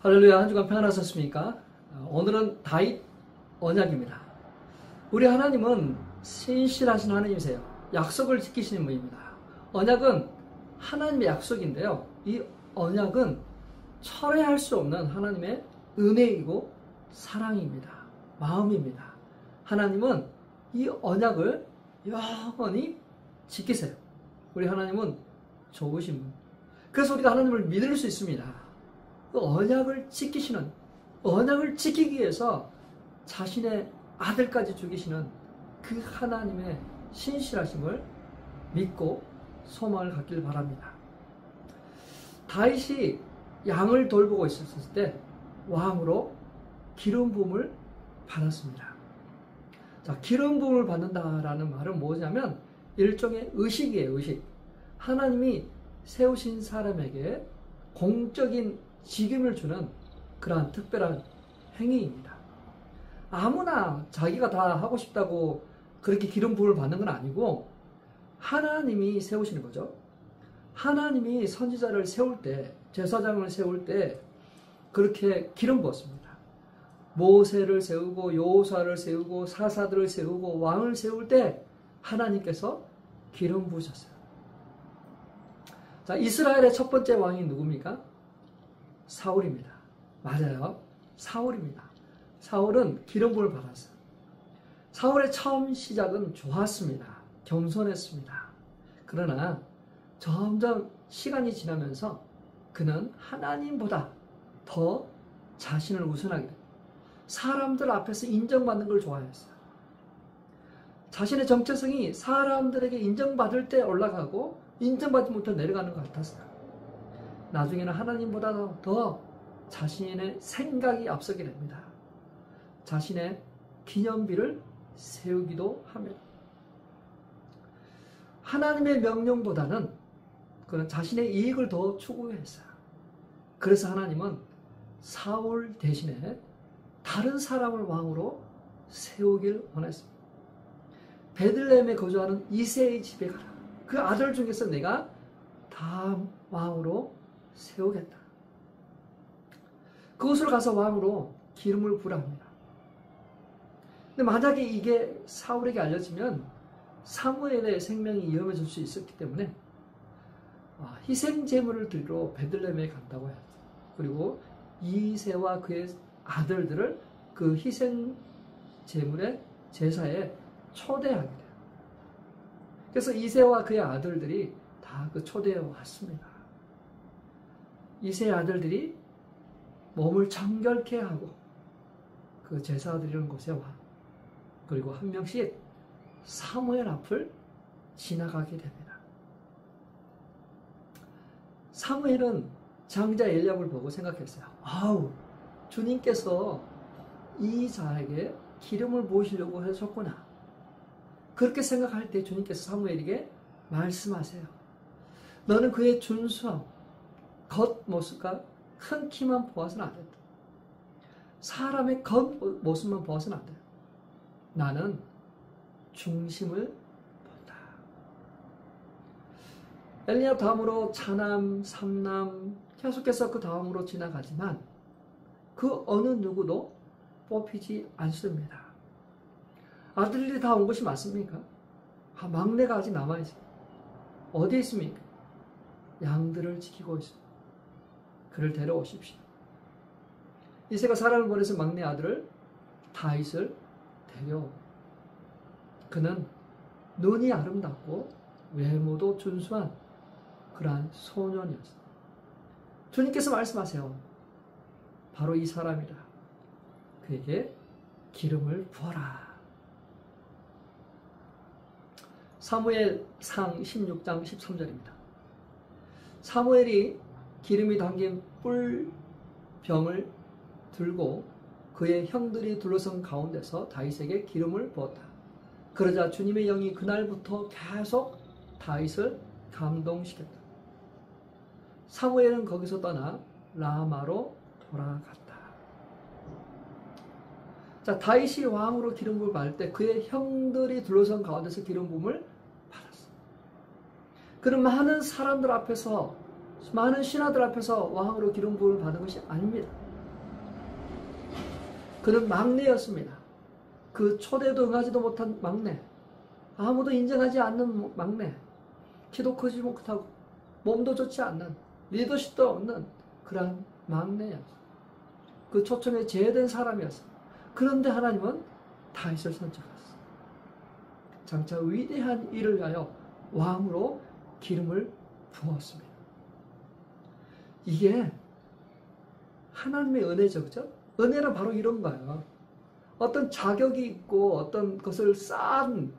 할렐루야. 한 주간 평안하셨습니까? 오늘은 다윗 언약입니다. 우리 하나님은 신실하신 하나님이세요. 약속을 지키시는 분입니다. 언약은 하나님의 약속인데요. 이 언약은 철회할 수 없는 하나님의 은혜이고 사랑입니다. 마음입니다. 하나님은 이 언약을 영원히 지키세요. 우리 하나님은 좋으신 분. 그래서 우리가 하나님을 믿을 수 있습니다. 그 언약을 지키시는, 언약을 지키기 위해서 자신의 아들까지 죽이시는 그 하나님의 신실하심을 믿고 소망을 갖길 바랍니다. 다윗이 양을 돌보고 있었을 때 왕으로 기름 부음을 받았습니다. 자, 기름 부음을 받는다라는 말은 뭐냐면 일종의 의식이에요, 의식. 하나님이 세우신 사람에게 공적인 직임을 주는 그러한 특별한 행위입니다. 아무나 자기가 다 하고 싶다고 그렇게 기름 부음을 받는 건 아니고 하나님이 세우시는 거죠. 하나님이 선지자를 세울 때, 제사장을 세울 때 그렇게 기름 부었습니다. 모세를 세우고 여호수아를 세우고 사사들을 세우고 왕을 세울 때 하나님께서 기름 부으셨어요. 자, 이스라엘의 첫 번째 왕이 누굽니까? 사울입니다. 맞아요. 사울입니다. 사울은 기름 부음을 받았어요. 사울의 처음 시작은 좋았습니다. 겸손했습니다. 그러나 점점 시간이 지나면서 그는 하나님보다 더 자신을 우선하게 됩니다. 사람들 앞에서 인정받는 걸 좋아했어요. 자신의 정체성이 사람들에게 인정받을 때 올라가고 인정받지 못해 내려가는 것 같았어요. 나중에는 하나님보다 더 자신의 생각이 앞서게 됩니다. 자신의 기념비를 세우기도 하며 하나님의 명령보다는 그는 자신의 이익을 더 추구했어요. 그래서 하나님은 사울 대신에 다른 사람을 왕으로 세우길 원했습니다. 베들레헴에 거주하는 이새의 집에 가라. 그 아들 중에서 내가 다음 왕으로 세우겠다. 그곳으로 가서 왕으로 기름을 부랍니다. 근데 만약에 이게 사울에게 알려지면 사무엘의 생명이 위험해질 수 있었기 때문에 희생 제물을 드리러 베들레헴에 간다고 해요. 그리고 이새와 그의 아들들을 그 희생 제물의 제사에 초대하게 돼요. 그래서 이새와 그의 아들들이 다 그 초대에 왔습니다. 이새의 아들들이 몸을 정결케 하고 그 제사 드리는 곳에 와. 그리고 한 명씩 사무엘 앞을 지나가게 됩니다. 사무엘은 장자 엘리압을 보고 생각했어요. 아우, 주님께서 이 자에게 기름을 부으시려고 하셨구나. 그렇게 생각할 때 주님께서 사무엘에게 말씀하세요. 너는 그의 준수함, 겉모습과 큰 키만 보아서는 안 된다. 사람의 겉모습만 보아서는 안 돼요. 나는 중심을 본다. 엘리압 다음으로 차남, 삼남 계속해서 그 다음으로 지나가지만 그 어느 누구도 뽑히지 않습니다. 아들들이 다 온 것이 맞습니까? 막내가 아직 남아있어요. 어디에 있습니까? 양들을 지키고 있습니다. 그를 데려오십시오. 이새가 사람을 보내서 막내 아들을 다윗을 데려옵니다. 그는 눈이 아름답고 외모도 준수한 그러한 소년이었습니다. 주님께서 말씀하세요. 바로 이 사람이라. 그에게 기름을 부어라. 사무엘상 16장 13절입니다. 사무엘이 기름이 담긴 뿔병을 들고 그의 형들이 둘러선 가운데서 다윗에게 기름을 부었다. 그러자 주님의 영이 그날부터 계속 다윗을 감동시켰다. 사무엘은 거기서 떠나 라마로 돌아갔다. 자, 다윗이 왕으로 기름 부음을 받을 때 그의 형들이 둘러선 가운데서 기름 부음을 받았어. 그는 많은 사람들 앞에서, 많은 신하들 앞에서 왕으로 기름 부음을 받은 것이 아닙니다. 그는 막내였습니다. 그 초대도 응하지도 못한 막내, 아무도 인정하지 않는 막내, 키도 크지 못하고 몸도 좋지 않는, 리더십도 없는 그러한 막내였어요. 그 초청에 제외된 사람이었어요. 그런데 하나님은 다윗을 선택하셨어요. 장차 위대한 일을 위하여 왕으로 기름을 부었습니다. 이게 하나님의 은혜죠, 그죠? 은혜는 바로 이런 거예요. 어떤 자격이 있고 어떤 것을 쌓은,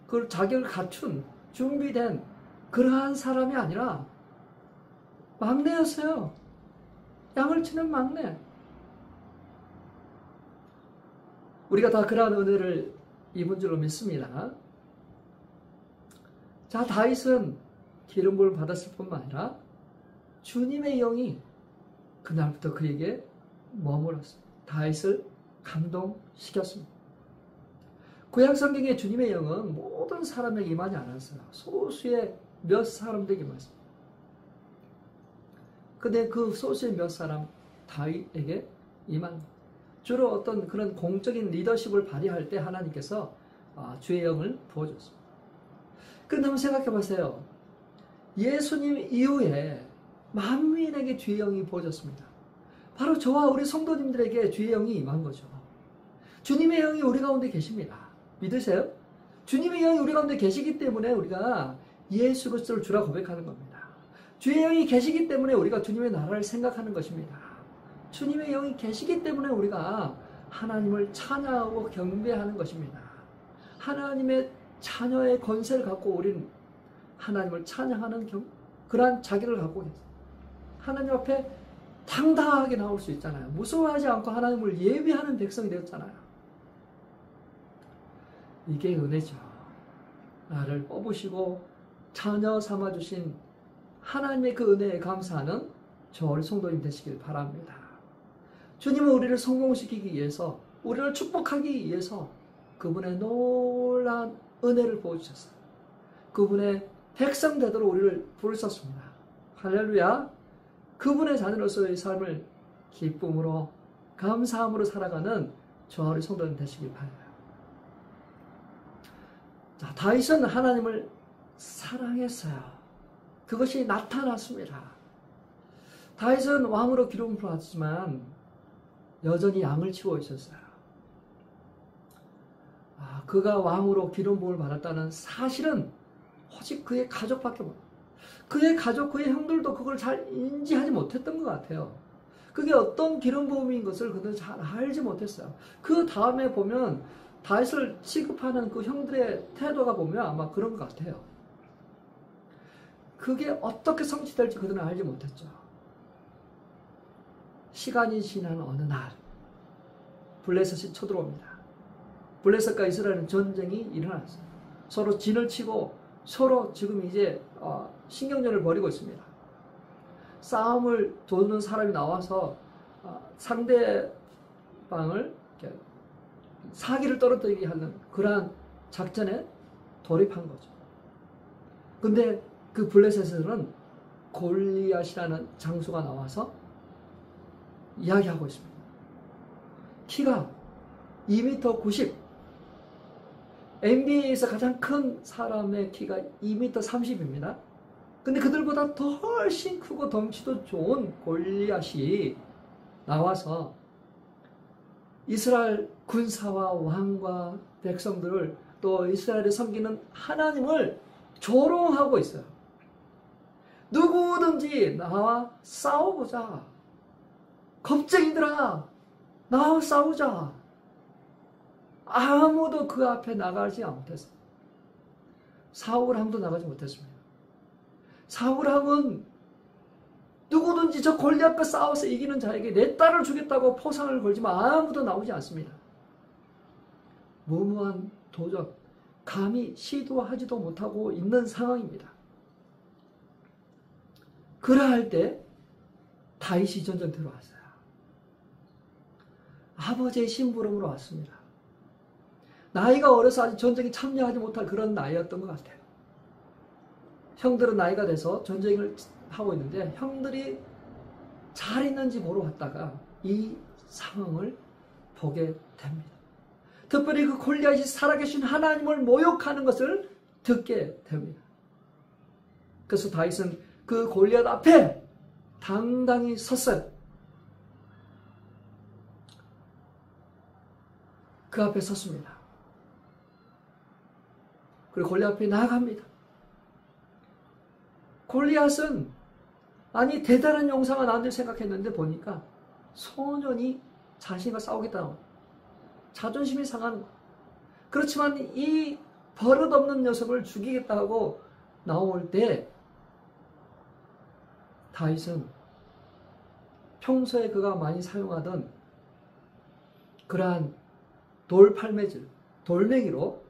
그 자격을 갖춘, 준비된 그러한 사람이 아니라 막내였어요. 양을 치는 막내. 우리가 다 그러한 은혜를 입은 줄로 믿습니다. 자, 다윗은 기름 부음을 받았을 뿐만 아니라 주님의 영이 그날부터 그에게 머물었습니다. 다윗을 감동시켰습니다. 구약 성경의 주님의 영은 모든 사람에게 임하지 않았어요. 소수의 몇 사람들에게 임했습니다. 근데 그 소수의 몇 사람 다윗에게 임한 것. 주로 어떤 그런 공적인 리더십을 발휘할 때 하나님께서 주의 영을 부어줬습니다. 그런데 한번 생각해 보세요. 예수님 이후에 만민에게 주의 영이 부어졌습니다. 바로 저와 우리 성도님들에게 주의 영이 임한 거죠. 주님의 영이 우리 가운데 계십니다. 믿으세요? 주님의 영이 우리 가운데 계시기 때문에 우리가 예수 그리스도를 주라 고백하는 겁니다. 주의 영이 계시기 때문에 우리가 주님의 나라를 생각하는 것입니다. 주님의 영이 계시기 때문에 우리가 하나님을 찬양하고 경배하는 것입니다. 하나님의 자녀의 권세를 갖고 우리는 하나님을 찬양하는 그러한 자기를 갖고 계세요. 하나님 앞에 당당하게 나올 수 있잖아요. 무서워하지 않고 하나님을 예배하는 백성이 되었잖아요. 이게 은혜죠. 나를 뽑으시고 자녀 삼아주신 하나님의 그 은혜에 감사하는 저희 성도님 되시길 바랍니다. 주님은 우리를 성공시키기 위해서, 우리를 축복하기 위해서 그분의 놀라운 은혜를 보여주셨어요. 그분의 백성 되도록 우리를 부르셨습니다. 할렐루야. 그분의 자녀로서의 삶을 기쁨으로 감사함으로 살아가는 저와 우리 성도님 되시길 바라요. 자, 다윗은 하나님을 사랑했어요. 그것이 나타났습니다. 다윗은 왕으로 기름을 받았지만 여전히 양을 치고 있었어요. 그가 왕으로 기름 부음을 받았다는 사실은 오직 그의 가족밖에 몰라요. 그의 가족, 그의 형들도 그걸 잘 인지하지 못했던 것 같아요. 그게 어떤 기름 부음인 것을 그들은 잘 알지 못했어요. 그 다음에 보면 다윗을 취급하는 그 형들의 태도가 보면 아마 그런 것 같아요. 그게 어떻게 성취될지 그들은 알지 못했죠. 시간이 지난 어느 날 블레셋이 쳐들어옵니다. 블레셋과 이스라엘은 전쟁이 일어났어요. 서로 진을 치고 서로 지금 이제 신경전을 벌이고 있습니다. 싸움을 도는 사람이 나와서 상대방을 사기를 떨어뜨리게 하는 그러한 작전에 돌입한 거죠. 근데 그 블레셋에서는 골리앗이라는 장수가 나와서 이야기하고 있습니다. 키가 2m 90, NBA에서 가장 큰 사람의 키가 2m 30입니다. 근데 그들보다 더 훨씬 크고 덩치도 좋은 골리앗이 나와서 이스라엘 군사와 왕과 백성들을, 또 이스라엘을 섬기는 하나님을 조롱하고 있어요. 누구든지 나와 싸워보자. 겁쟁이들아, 나와 싸우자. 아무도 그 앞에 나가지 못했어요. 사울왕도 나가지 못했습니다. 사울왕은 누구든지 저 골리앗과 싸워서 이기는 자에게 내 딸을 주겠다고 포상을 걸지만 아무도 나오지 않습니다. 무모한 도적, 감히 시도하지도 못하고 있는 상황입니다. 그러할 때 다윗이 전쟁터로 왔어요. 아버지의 심부름으로 왔습니다. 나이가 어려서 아직 전쟁에 참여하지 못할 그런 나이였던 것 같아요. 형들은 나이가 돼서 전쟁을 하고 있는데 형들이 잘 있는지 보러 왔다가 이 상황을 보게 됩니다. 특별히 그 골리앗이 살아계신 하나님을 모욕하는 것을 듣게 됩니다. 그래서 다윗은 그 골리앗 앞에 당당히 섰어요. 그 앞에 섰습니다. 그리고 골리앗 앞에 나아갑니다. 골리앗은 아니 대단한 용사가 나한테 생각했는데 보니까 소년이 자신과 싸우겠다는 거예요. 자존심이 상하는 거예요. 그렇지만 이 버릇없는 녀석을 죽이겠다고 나올 때 다윗은 평소에 그가 많이 사용하던 그러한 돌팔매질, 돌멩이로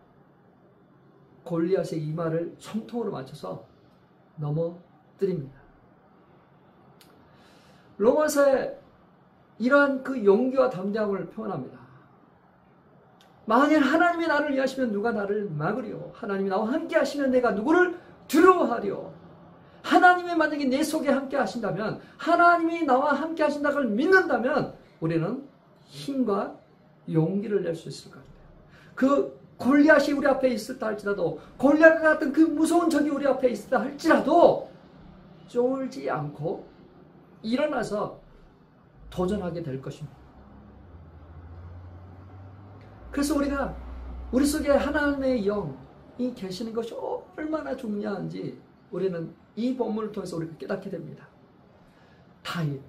골리앗의 이마를 총통으로 맞춰서 넘어뜨립니다. 로마서에 이러한 그 용기와 담대함을 표현합니다. 만일 하나님이 나를 위하시면 누가 나를 막으리요? 하나님이 나와 함께 하시면 내가 누구를 두려워하리요? 하나님이 만약에 내 속에 함께 하신다면, 하나님이 나와 함께 하신다는 걸 믿는다면 우리는 힘과 용기를 낼 수 있을 것 같아요. 그 골리앗이 우리 앞에 있었다 할지라도, 골리앗과 같은 그 무서운 적이 우리 앞에 있었다 할지라도 쫄지 않고 일어나서 도전하게 될 것입니다. 그래서 우리가 우리 속에 하나님의 영이 계시는 것이 얼마나 중요한지 우리는 이 본문을 통해서 우리가 깨닫게 됩니다. 다윗,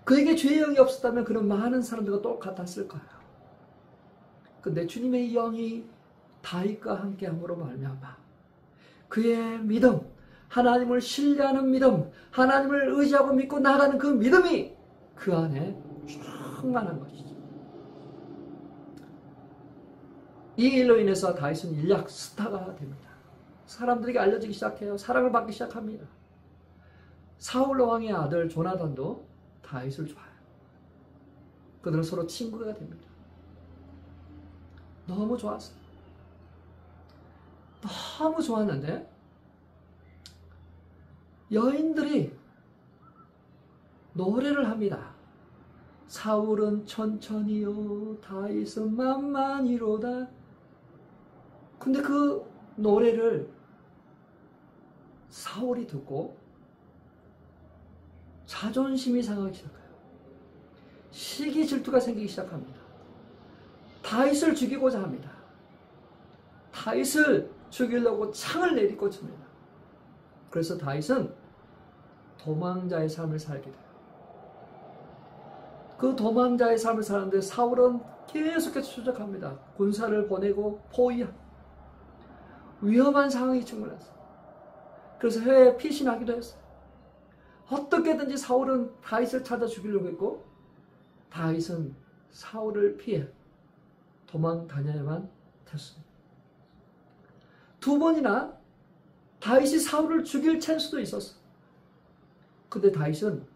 그에게 죄의 영이 없었다면 그는 많은 사람들과 똑같았을 거예요. 근데 주님의 영이 다윗과 함께함으로 말미암아 그의 믿음, 하나님을 신뢰하는 믿음, 하나님을 의지하고 믿고 나가는 그 믿음이 그 안에 충만한 것이죠. 이 일로 인해서 다윗은 일약 스타가 됩니다. 사람들에게 알려지기 시작해요. 사랑을 받기 시작합니다. 사울 왕의 아들 조나단도 다윗을 좋아해요. 그들은 서로 친구가 됩니다. 너무 좋았어요. 너무 좋았는데 여인들이 노래를 합니다. 사울은 천천히요 다윗은 만만히로다. 근데 그 노래를 사울이 듣고 자존심이 상하기 시작해요. 시기 질투가 생기기 시작합니다. 다윗을 죽이고자 합니다. 다윗을 죽이려고 창을 내리꽂습니다. 그래서 다윗은 도망자의 삶을 살게 돼요. 그 도망자의 삶을 사는데 사울은 계속해서 추적합니다. 군사를 보내고 포위한 위험한 상황이 충분했어요. 그래서 해외에 피신하기도 했어요. 어떻게든지 사울은 다윗을 찾아 죽이려고 했고 다윗은 사울을 피해 도망 다녀야만 됐습니다. 두 번이나 다윗이 사울을 죽일 찬스도 있었어요. 근데 다윗은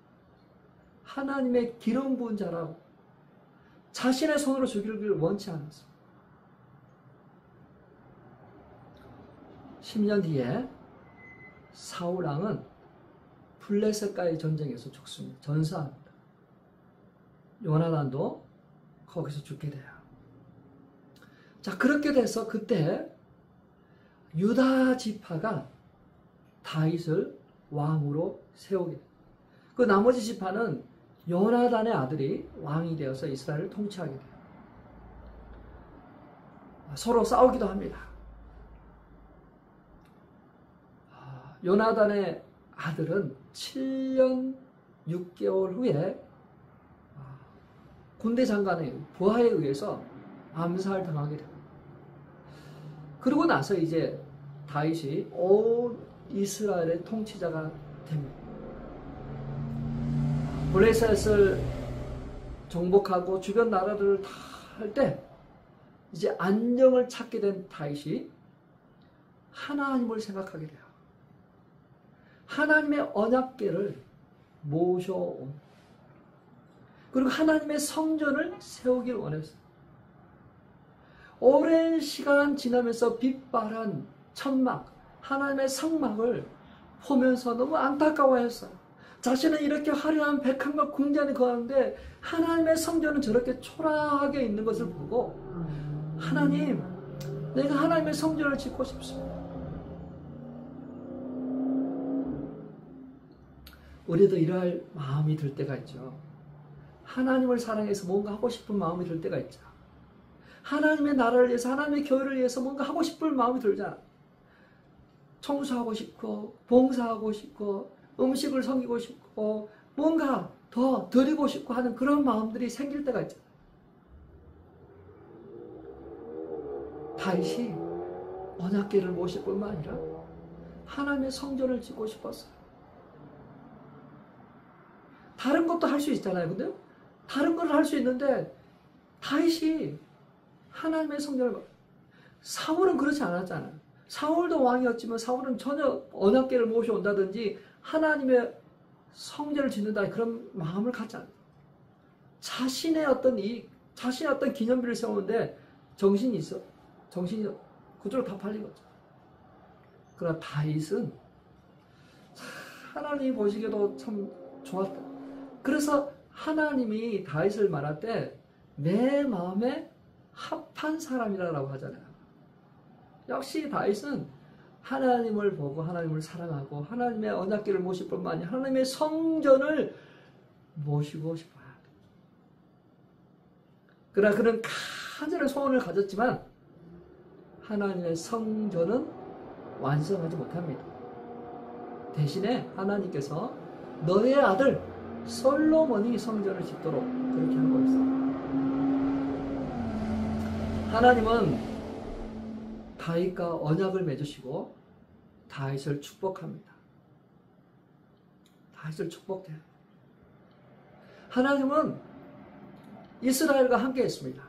하나님의 기름 부은 자라고 자신의 손으로 죽이기를 원치 않았습니다. 10년 뒤에 사울 왕은 블레셋과의 전쟁에서 죽습니다. 전사합니다. 요나단도 거기서 죽게 돼요. 자, 그렇게 돼서 그때 유다 지파가 다윗을 왕으로 세우게 돼요. 그 나머지 지파는 요나단의 아들이 왕이 되어서 이스라엘을 통치하게 돼요. 서로 싸우기도 합니다. 요나단의 아들은 7년 6개월 후에 군대 장관의 부하에 의해서 암살당하게 됩니다. 그러고 나서 이제 다윗이 온 이스라엘의 통치자가 됩니다. 블레셋을 정복하고 주변 나라들을 다 할 때 이제 안정을 찾게 된 다윗이 하나님을 생각하게 돼요. 하나님의 언약궤를 모셔온, 그리고 하나님의 성전을 세우길 원했어요. 오랜 시간 지나면서 빛바란 천막, 하나님의 성막을 보면서 너무 안타까워했어요. 자신은 이렇게 화려한 백합과 궁전에 거하는데 하나님의 성전은 저렇게 초라하게 있는 것을 보고 하나님, 내가 하나님의 성전을 짓고 싶습니다. 우리도 이러할 마음이 들 때가 있죠. 하나님을 사랑해서 뭔가 하고 싶은 마음이 들 때가 있죠. 하나님의 나라를 위해서, 하나님의 교회를 위해서 뭔가 하고 싶은 마음이 들잖아. 청소하고 싶고, 봉사하고 싶고, 음식을 섬기고 싶고, 뭔가 더 드리고 싶고 하는 그런 마음들이 생길 때가 있잖아. 다윗이 언약궤를 모실 뿐만 아니라 하나님의 성전을 짓고 싶었어요. 다른 것도 할 수 있잖아요. 근데 다른 걸 할 수 있는데 다윗이 하나님의 성전을, 사울은 그렇지 않았잖아요. 사울도 왕이었지만 사울은 전혀 언약궤를 모셔온다든지 하나님의 성전을 짓는다 그런 마음을 갖지 않아요. 자신의 어떤 기념비를 세우는데 정신이 그쪽으로 다 팔린 거죠. 그러나 다윗은 하나님이 보시기에도 참 좋았다. 그래서 하나님이 다윗을 말할 때 내 마음에 합한 사람이라고 하잖아요. 역시 다윗은 하나님을 보고 하나님을 사랑하고 하나님의 언약궤를 모실 뿐만 아니라 하나님의 성전을 모시고 싶어요. 그러나 그는 간절한 소원을 가졌지만 하나님의 성전은 완성하지 못합니다. 대신에 하나님께서 너의 아들 솔로몬이 성전을 짓도록 그렇게 하고 있어요. 하나님은 다윗과 언약을 맺으시고 다윗을 축복합니다. 다윗을 축복해요. 하나님은 이스라엘과 함께 했습니다.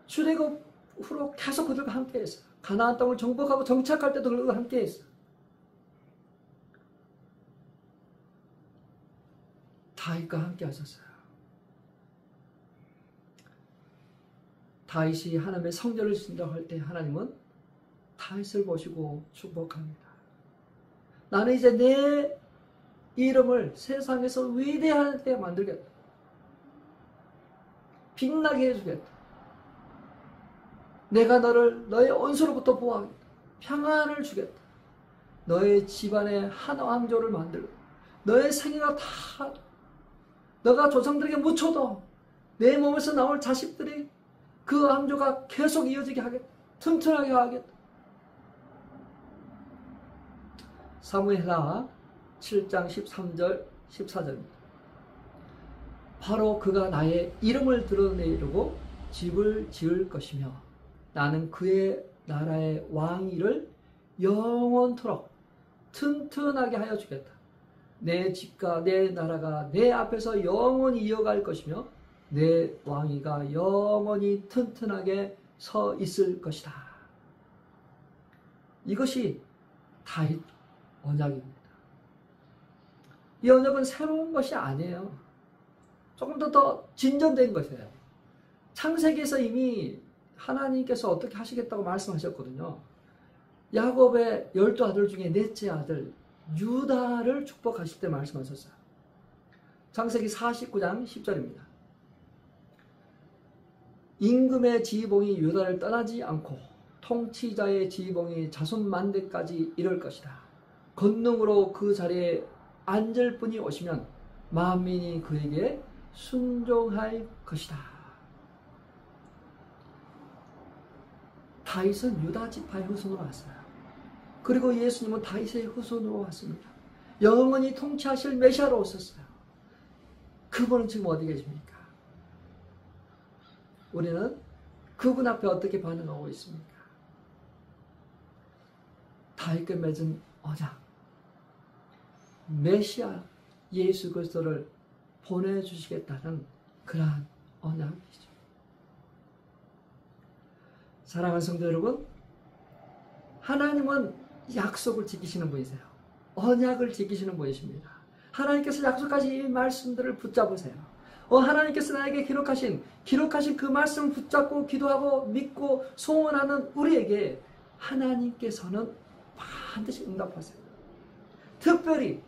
출애굽 후로 계속 그들과 함께 했어요. 가나안 땅을 정복하고 정착할 때도 그들과 함께 했어요. 다윗과 함께 하셨어요. 다윗이 하나님의 성전을 짓는다고 할 때 하나님은 다윗을 보시고 축복합니다. 나는 이제 내 이름을 세상에서 위대하게 만들겠다. 빛나게 해주겠다. 내가 너를 너의 원수로부터 보호하겠다. 평안을 주겠다. 너의 집안에 한 왕조를 만들고 너의 생애가 다 너가 조상들에게 묻혀도 내 몸에서 나올 자식들이 그 왕조가 계속 이어지게 하겠다. 튼튼하게 하겠다. 사무엘하 7장 13절 14절입니다. 바로 그가 나의 이름을 드러내려고 집을 지을 것이며 나는 그의 나라의 왕위를 영원토록 튼튼하게 하여 주겠다. 내 집과 내 나라가 내 앞에서 영원히 이어갈 것이며 내 왕위가 영원히 튼튼하게 서 있을 것이다. 이것이 다윗 언약입니다. 이 언약은 새로운 것이 아니에요. 조금 더 진전된 것이에요. 창세기에서 이미 하나님께서 어떻게 하시겠다고 말씀하셨거든요. 야곱의 12아들 중에 넷째 아들 유다를 축복하실 때 말씀하셨어요. 창세기 49장 10절입니다. 임금의 지휘봉이 유다를 떠나지 않고 통치자의 지휘봉이 자손 만대까지 이를 것이다. 권능으로 그 자리에 앉을 분이 오시면 만민이 그에게 순종할 것이다. 다윗은 유다 지파의 후손으로 왔어요. 그리고 예수님은 다윗의 후손으로 왔습니다. 영원히 통치하실 메시아로 오셨어요. 그분은 지금 어디 계십니까? 우리는 그분 앞에 어떻게 반응하고 있습니까? 다윗과 맺은 언약, 메시아 예수 그리스도를 보내주시겠다는 그러한 언약이죠. 사랑하는 성도 여러분, 하나님은 약속을 지키시는 분이세요. 언약을 지키시는 분이십니다. 하나님께서 약속하신 이 말씀들을 붙잡으세요. 하나님께서 나에게 기록하신 그 말씀을 붙잡고 기도하고 믿고 소원하는 우리에게 하나님께서는 반드시 응답하세요. 특별히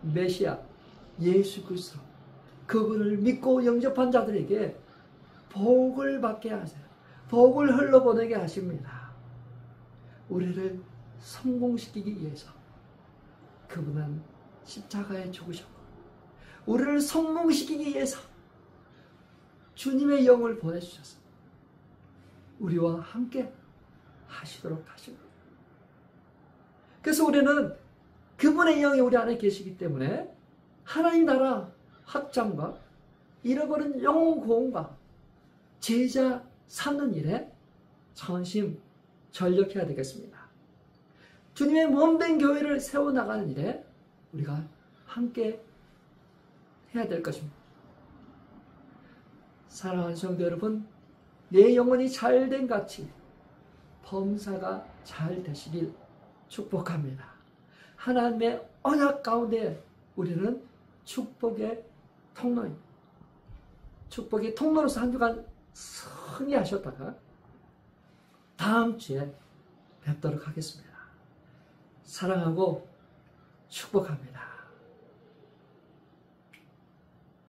메시아 예수 그리스도 그분을 믿고 영접한 자들에게 복을 받게 하세요. 복을 흘러보내게 하십니다. 우리를 성공시키기 위해서 그분은 십자가에 죽으셨고 우리를 성공시키기 위해서 주님의 영을 보내주셨습니다. 우리와 함께 하시도록 하십니다. 그래서 우리는 그분의 영이 우리 안에 계시기 때문에 하나님 나라 확장과 잃어버린 영혼 구원과 제자 삼는 일에 전심 전력해야 되겠습니다. 주님의 몸된 교회를 세워나가는 일에 우리가 함께 해야 될 것입니다. 사랑하는 성도 여러분, 내 영혼이 잘된 같이 범사가 잘 되시길 축복합니다. 하나님의 언약 가운데 우리는 축복의 통로입니다. 축복의 통로로서 한 주간 승리하셨다가 다음 주에 뵙도록 하겠습니다. 사랑하고 축복합니다.